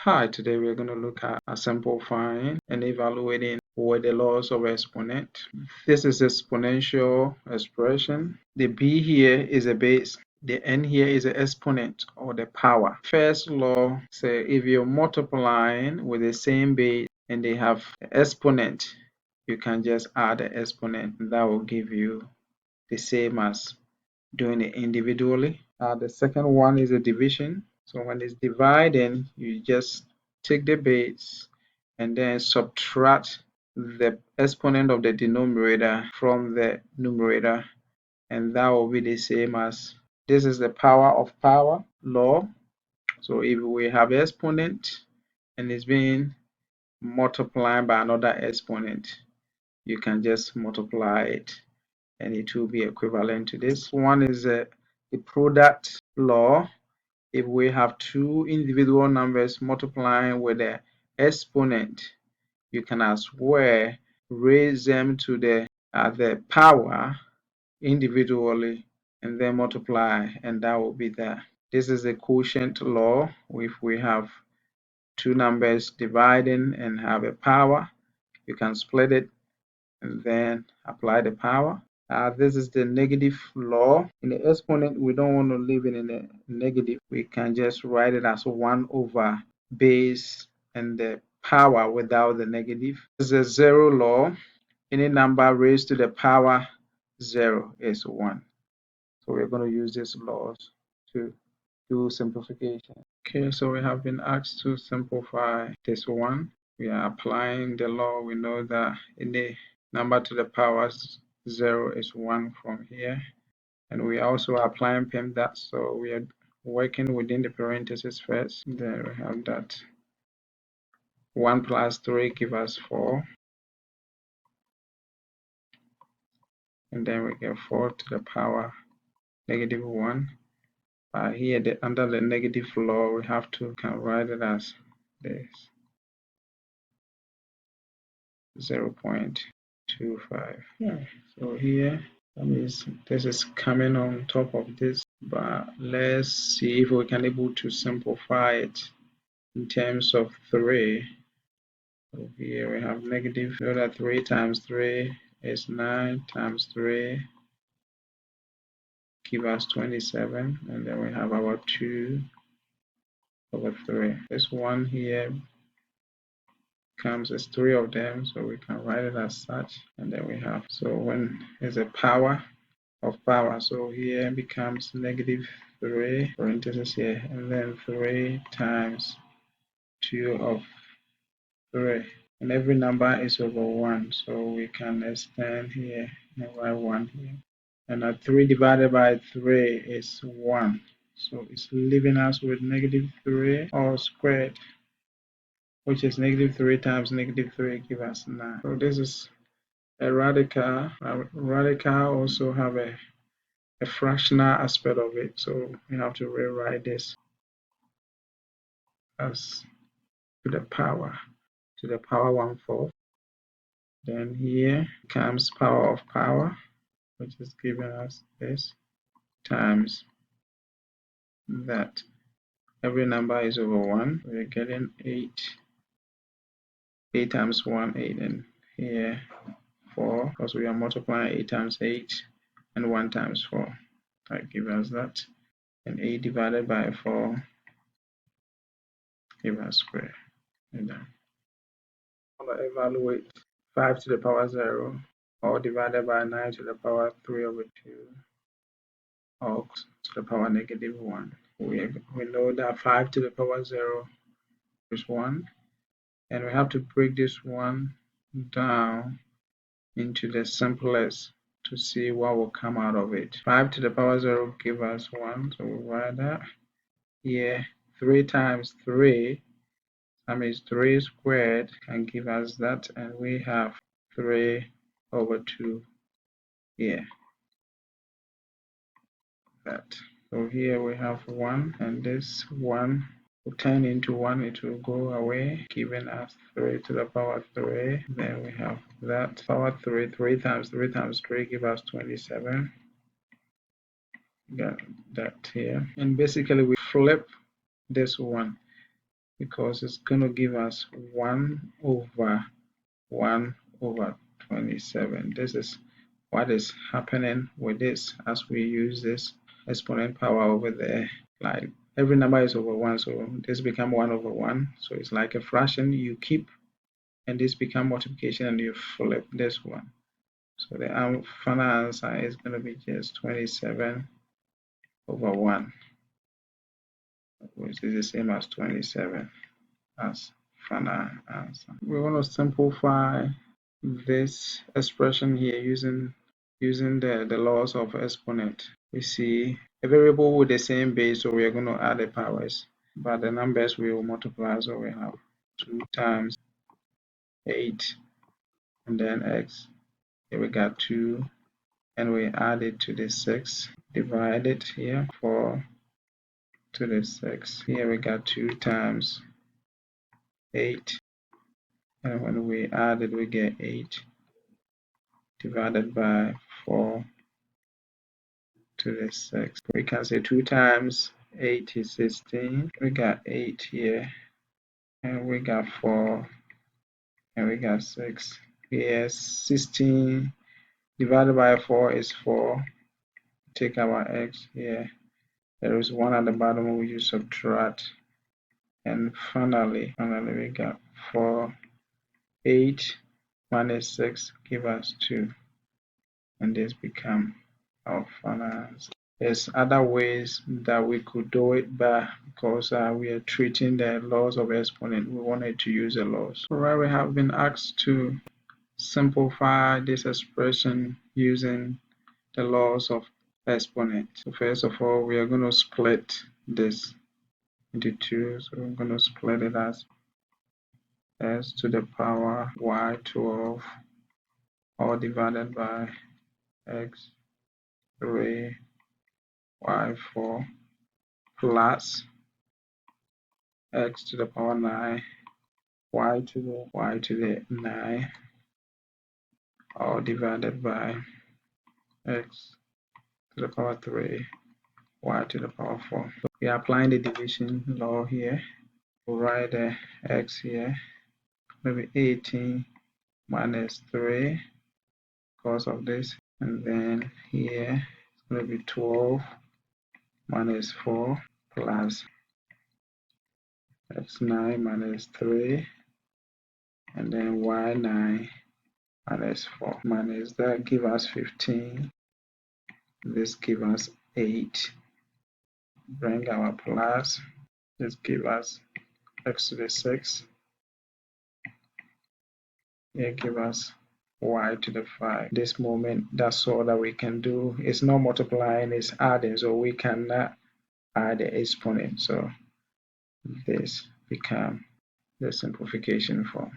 Hi, today we're going to look at simplifying and evaluating with the laws of exponent. This is exponential expression. The b here is a base. The n here is an exponent or the power. First law says if you're multiplying with the same base and they have exponent, you can just add the exponent and that will give you the same as doing it individually. The second one is a division. So when it's dividing, you just take the base and then subtract the exponent of the denominator from the numerator, and that will be the same as this is the power of power law. So if we have exponent and it's being multiplied by another exponent, you can just multiply it and it will be equivalent to this. One is the product law. If we have two individual numbers multiplying with the exponent, you can as well raise them to the power individually and then multiply, and that will be that. This is the quotient law. If we have two numbers dividing and have a power, you can split it and then apply the power. This is the negative law. In the exponent, we don't want to leave it in the negative. We can just write it as 1 over base and the power without the negative. This is the zero law. Any number raised to the power 0 is 1. So we're going to use these laws to do simplification. Okay, so we have been asked to simplify this one. We are applying the law. We know that any number to the power 0 is 1 from here, and we also are applying PEMDAT, so we are working within the parentheses first. Then we have that 1 plus 3 give us 4, and then we get 4 to the power negative 1. Here under the negative law, we have to write it as this 0.25. So here that means this is coming on top of this, but let's see if we can able to simplify it in terms of 3. So here we have negative, so that 3 times 3 is 9 times 3 give us 27, and then we have our 2 over 3. This one here comes as 3 of them, so we can write it as such, and then we have, so when is a power of power, so here becomes negative 3 parenthesis here, and then 3 times 2 of 3, and every number is over 1, so we can extend here and write 1 here, and 3 divided by 3 is 1, so it's leaving us with negative 3 all squared, which is negative 3 times negative 3 give us 9. So this is a radical. Radical also have a fractional aspect of it, so we have to rewrite this as to the power 1/4. Then here comes power of power, which is giving us this, times that every number is over 1. We're getting 8. 8 times 1, 8, and here 4, because we are multiplying 8 times 8 and 1 times 4. That gives us that. And 8 divided by 4 give us square. And then I'm going to evaluate 5 to the power 0, or divided by 9 to the power 3 over 2, or to the power negative 1. We know that 5 to the power 0 is 1, and we have to break this one down into the simplest to see what will come out of it. 5 to the power 0 give us 1, so we write that here. 3 times 3, that means 3 squared, can give us that, and we have 3 over 2 here. That. So here we have 1, and this 1 will turn into 1, it will go away, giving us 3 to the power 3. Then we have that power 3, 3 times 3 times 3 give us 27. Got that here. And basically we flip this one. because it's going to give us 1 over 1 over 27. This is what is happening with this as we use this exponent power over there. Like every number is over 1, so this become 1 over 1. So it's like a fraction you keep, and this become multiplication and you flip this one. So the final answer is going to be just 27 over 1, which is the same as 27 as final answer. We want to simplify this expression here using the laws of exponent. We see a variable with the same base, so we are going to add the powers, but the numbers we will multiply. So we have 2 times 8 and then x. Here we got 2 and we add it to the 6, divide it here, 4 to the 6. Here we got 2 times 8, and when we add it we get 8 divided by 4 to the 6. We can say 2 times 8 is 16. We got 8 here, and we got 4, and we got 6. Here 16 divided by 4 is 4. Take our x here. There is 1 at the bottom, we use subtract. And finally we got 4. 8 minus 6 give us 2. And this become our final answer. There's other ways that we could do it, but because we are treating the laws of exponent, we wanted to use the laws. Alright, we have been asked to simplify this expression using the laws of exponent. So first of all, we are going to split this into 2. So we're going to split it as s to the power y12 all divided by x3 y4 plus x to the power 9 y to the 9 all divided by x to the power 3 y to the power 4. So we are applying the division law here. We'll write the x here, maybe 18 minus 3 because of this, and then here it's going to be 12 minus 4 plus x9 minus 3, and then y9 minus 4 minus that give us 15. This give us 8. Bring our plus. This give us x to the 6. Here give us y to the 5. This moment, that's all that we can do. It's not multiplying, it's adding, so we cannot add the exponent. So this become the simplification form.